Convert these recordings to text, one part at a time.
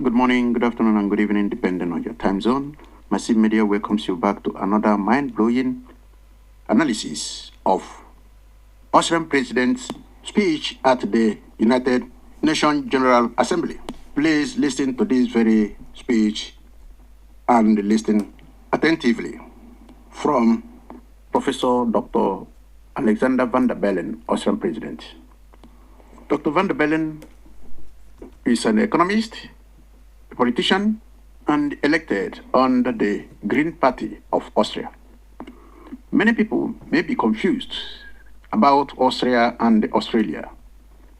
good morning, good afternoon, and good evening, depending on your time zone. Massive Media welcomes you back to another mind-blowing analysis of Austrian President's speech at the United Nations General Assembly. Please listen to this very speech and listen attentively from Professor Dr. Alexander van der Bellen, Austrian President. Dr. van der Bellen is an economist, a politician, and elected under the Green Party of Austria. Many people may be confused about Austria and Australia.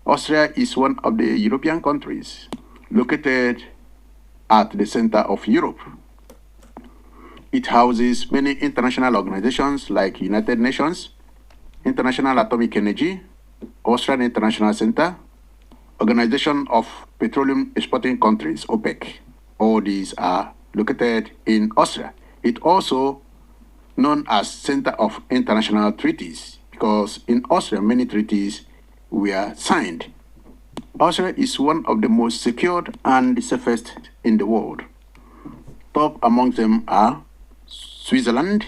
Austria is one of the European countries located at the center of Europe. It houses many international organizations like United Nations, International Atomic Energy, Austrian International Center, Organization of Petroleum Exporting Countries, OPEC. All these are located in Austria. It also known as Center of International Treaties because in Austria many treaties were signed. Austria is one of the most secured and safest in the world. Top among them are Switzerland,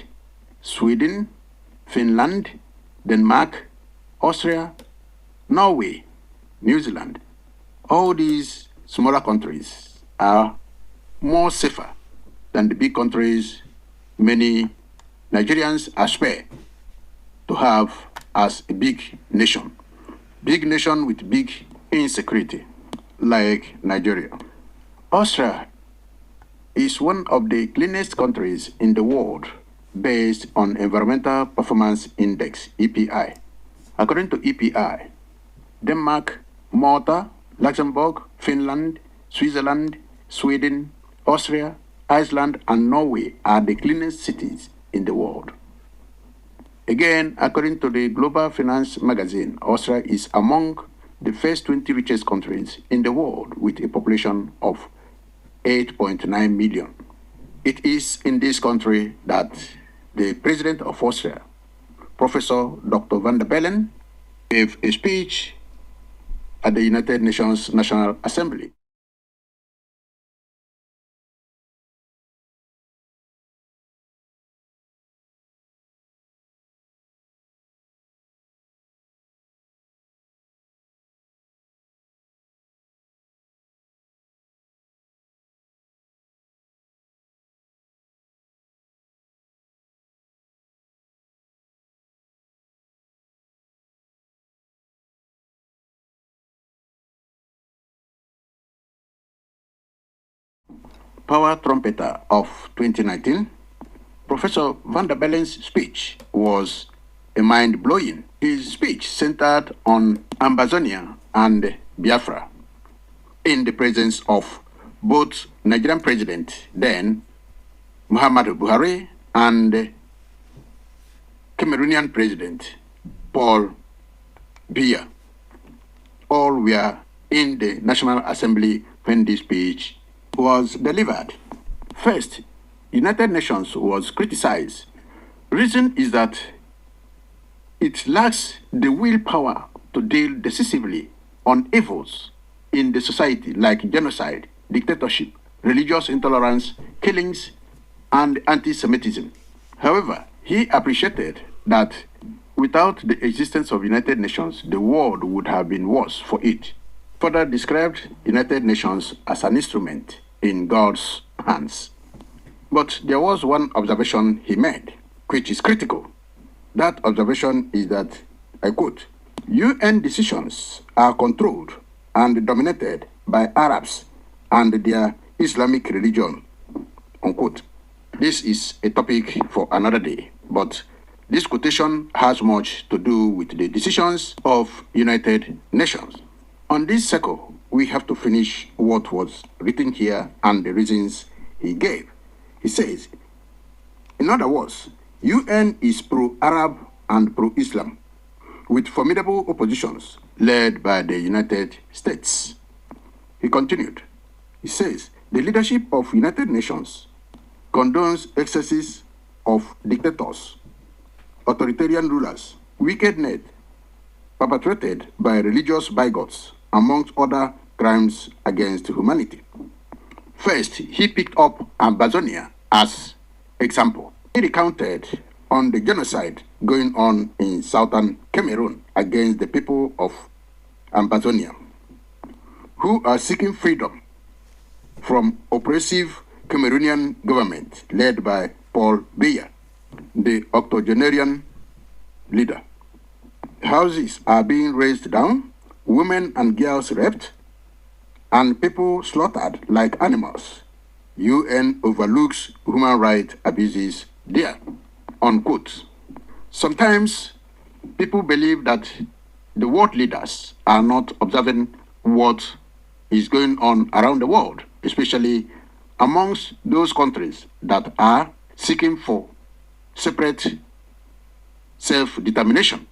Sweden, Finland, Denmark, Austria, Norway, New Zealand. All these smaller countries are more safer than the big countries many Nigerians aspire to have as a big nation with big insecurity like Nigeria. Austria is one of the cleanest countries in the world based on Environmental Performance Index, EPI. According to EPI, Denmark, Malta, Luxembourg, Finland, Switzerland, Sweden, Austria, Iceland, and Norway are the cleanest cities in the world. Again, according to the Global Finance magazine, Austria is among the first 20 richest countries in the world with a population of 8.9 million. It is in this country that the President of Austria, Professor Dr. van der Bellen, gave a speech at the United Nations National Assembly. Power trumpeter of 2019, Professor van der Bellen's speech was a mind-blowing. His speech centered on Ambazonia and Biafra in the presence of both Nigerian President then Muhammadu Buhari and Cameroonian President Paul Biya. All were in the National Assembly when this speech was delivered. First, United Nations was criticized. Reason is that it lacks the willpower to deal decisively on evils in the society like genocide, dictatorship, religious intolerance, killings, and anti-Semitism. However, he appreciated that without the existence of United Nations, the world would have been worse for it. Further described United Nations as an instrument in God's hands. But there was one observation he made, which is critical. That observation is that, I quote, UN decisions are controlled and dominated by Arabs and their Islamic religion, unquote. This is a topic for another day, but this quotation has much to do with the decisions of United Nations. On this circle, we have to finish what was written here and the reasons he gave. He says, in other words, UN is pro-Arab and pro-Islam, with formidable oppositions led by the United States. He continued, he says, the leadership of United Nations condones excesses of dictators, authoritarian rulers, wickedness perpetrated by religious bigots, amongst other crimes against humanity. First, he picked up Ambazonia as example. He recounted on the genocide going on in southern Cameroon against the people of Ambazonia, who are seeking freedom from oppressive Cameroonian government led by Paul Biya, the octogenarian leader. Houses are being razed down, women and girls raped, and people slaughtered like animals. UN overlooks human rights abuses there, unquote. Sometimes people believe that the world leaders are not observing what is going on around the world, especially amongst those countries that are seeking for separate self-determination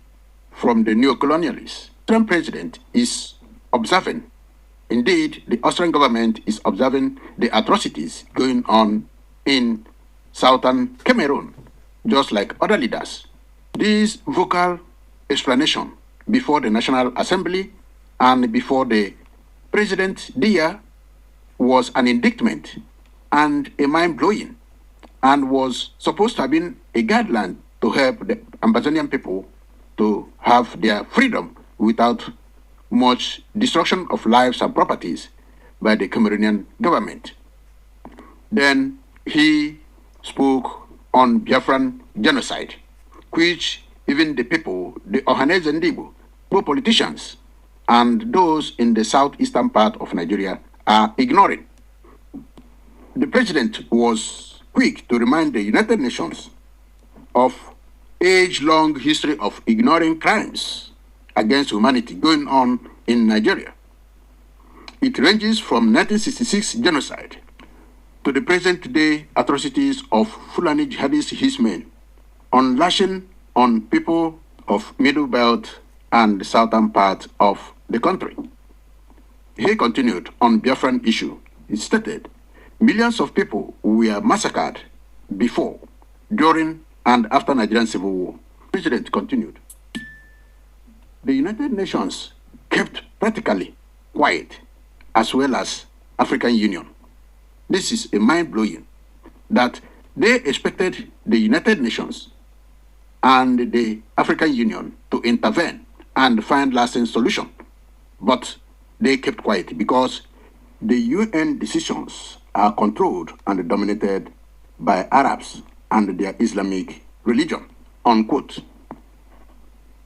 from the neo-colonialists. The Austrian president is observing. Indeed, the Austrian government is observing the atrocities going on in southern Cameroon, just like other leaders. This vocal explanation before the National Assembly and before the President Dia was an indictment and a mind-blowing, and was supposed to have been a guideline to help the Ambazonian people to have their freedom without much destruction of lives and properties by the Cameroonian government. Then he spoke on Biafran genocide, which even the people, the Ohanese and Igbo, politicians, and those in the southeastern part of Nigeria are ignoring. The president was quick to remind the United Nations of age-long history of ignoring crimes against humanity going on in Nigeria. It ranges from 1966 genocide to the present-day atrocities of Fulani jihadist hitmen unleashing on people of Middle Belt and the southern part of the country. He continued on Biafran issue. He stated, millions of people were massacred before, during, and after Nigerian Civil War. The president continued. The United Nations kept practically quiet, as well as African Union. This is a mind-blowing that they expected the United Nations and the African Union to intervene and find lasting solution. But they kept quiet because the UN decisions are controlled and dominated by Arabs and their Islamic religion, unquote.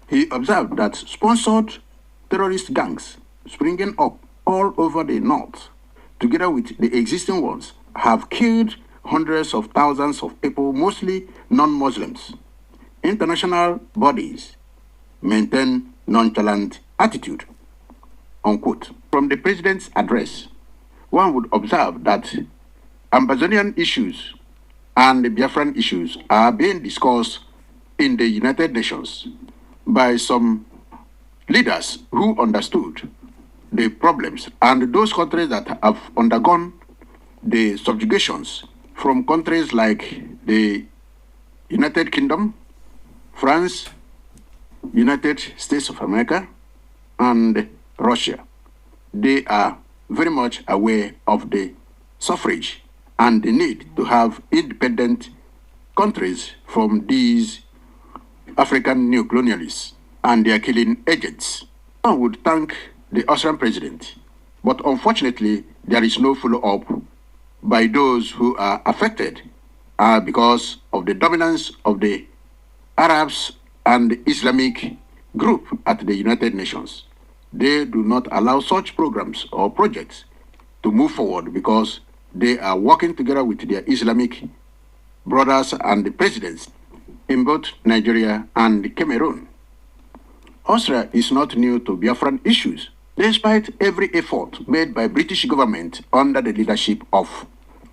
He observed that sponsored terrorist gangs springing up all over the north, together with the existing ones, have killed hundreds of thousands of people, mostly non-Muslims. International bodies maintain nonchalant attitude, unquote. From the president's address, one would observe that Ambazonian issues and the Biafran issues are being discussed in the United Nations by some leaders who understood the problems, and those countries that have undergone the subjugations from countries like the United Kingdom, France, United States of America, and Russia. They are very much aware of the suffrage and the need to have independent countries from these African neo-colonialists and their killing agents. I would thank the Austrian president, but unfortunately, there is no follow-up by those who are affected because of the dominance of the Arabs and the Islamic group at the United Nations. They do not allow such programs or projects to move forward because they are working together with their Islamic brothers and the presidents in both Nigeria and Cameroon. Austria is not new to Biafran issues, despite every effort made by British government under the leadership of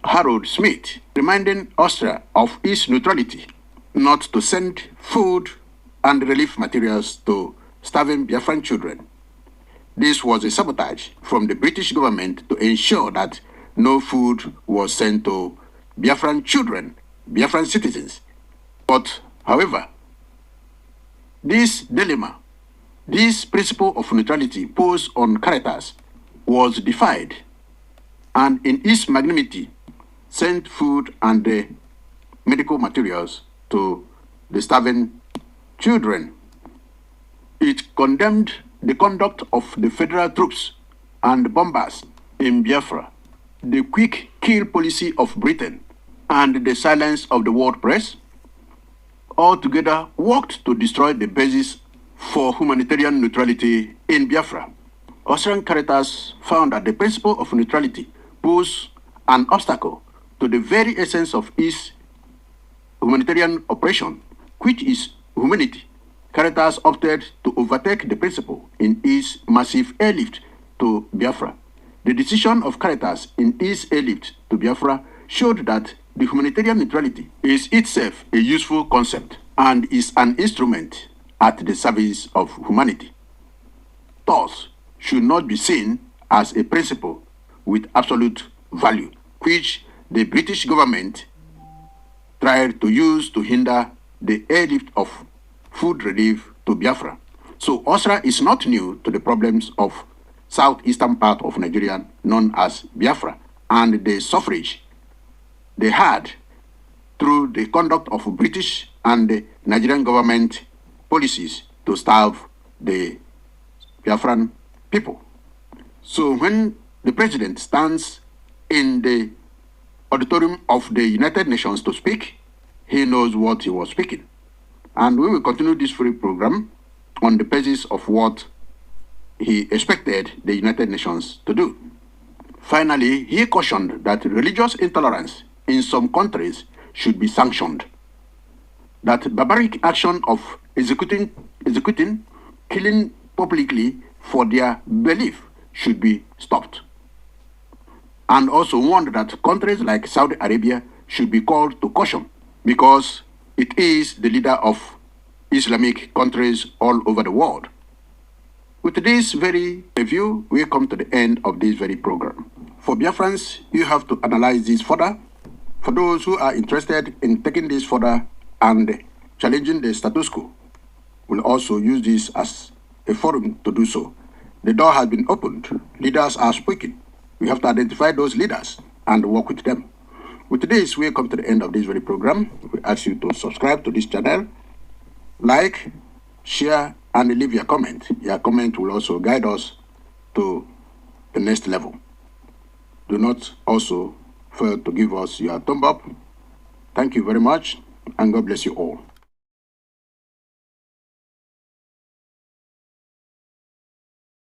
Harold Smith, reminding Austria of its neutrality, not to send food and relief materials to starving Biafran children. This was a sabotage from the British government to ensure that no food was sent to Biafran children, Biafran citizens. But, however, this dilemma, this principle of neutrality posed on characters was defied and in its magnanimity sent food and medical materials to the starving children. It condemned the conduct of the federal troops and bombers in Biafra, the quick kill policy of Britain, and the silence of the world press, altogether worked to destroy the basis for humanitarian neutrality in Biafra. Austrian Caritas found that the principle of neutrality posed an obstacle to the very essence of its humanitarian operation, which is humanity. Caritas opted to overtake the principle in its massive airlift to Biafra. The decision of Caritas in its airlift to Biafra showed that the humanitarian neutrality is itself a useful concept and is an instrument at the service of humanity. Thus, should not be seen as a principle with absolute value, which the British government tried to use to hinder the airlift of food relief to Biafra. So Austria is not new to the problems of southeastern part of Nigeria known as Biafra and the suffrage they had through the conduct of British and the Nigerian government policies to starve the Biafran people. So when the president stands in the auditorium of the United Nations to speak, he knows what he was speaking. And we will continue this free program on the basis of what he expected the United Nations to do. Finally, he cautioned that religious intolerance in some countries should be sanctioned, that barbaric action of executing, killing publicly for their belief should be stopped, and also warned that countries like Saudi Arabia should be called to caution because it is the leader of Islamic countries all over the world. With this very review, we come to the end of this very program. For Biafrans, you have to analyze this further. For those who are interested in taking this further and challenging the status quo, we'll also use this as a forum to do so. The door has been opened. Leaders are speaking. We have to identify those leaders and work with them. With this, we come to the end of this very program. We ask you to subscribe to this channel, like, share, and leave your comment. Your comment will also guide us to the next level. Do not also fail to give us your thumb up. Thank you very much, and God bless you all.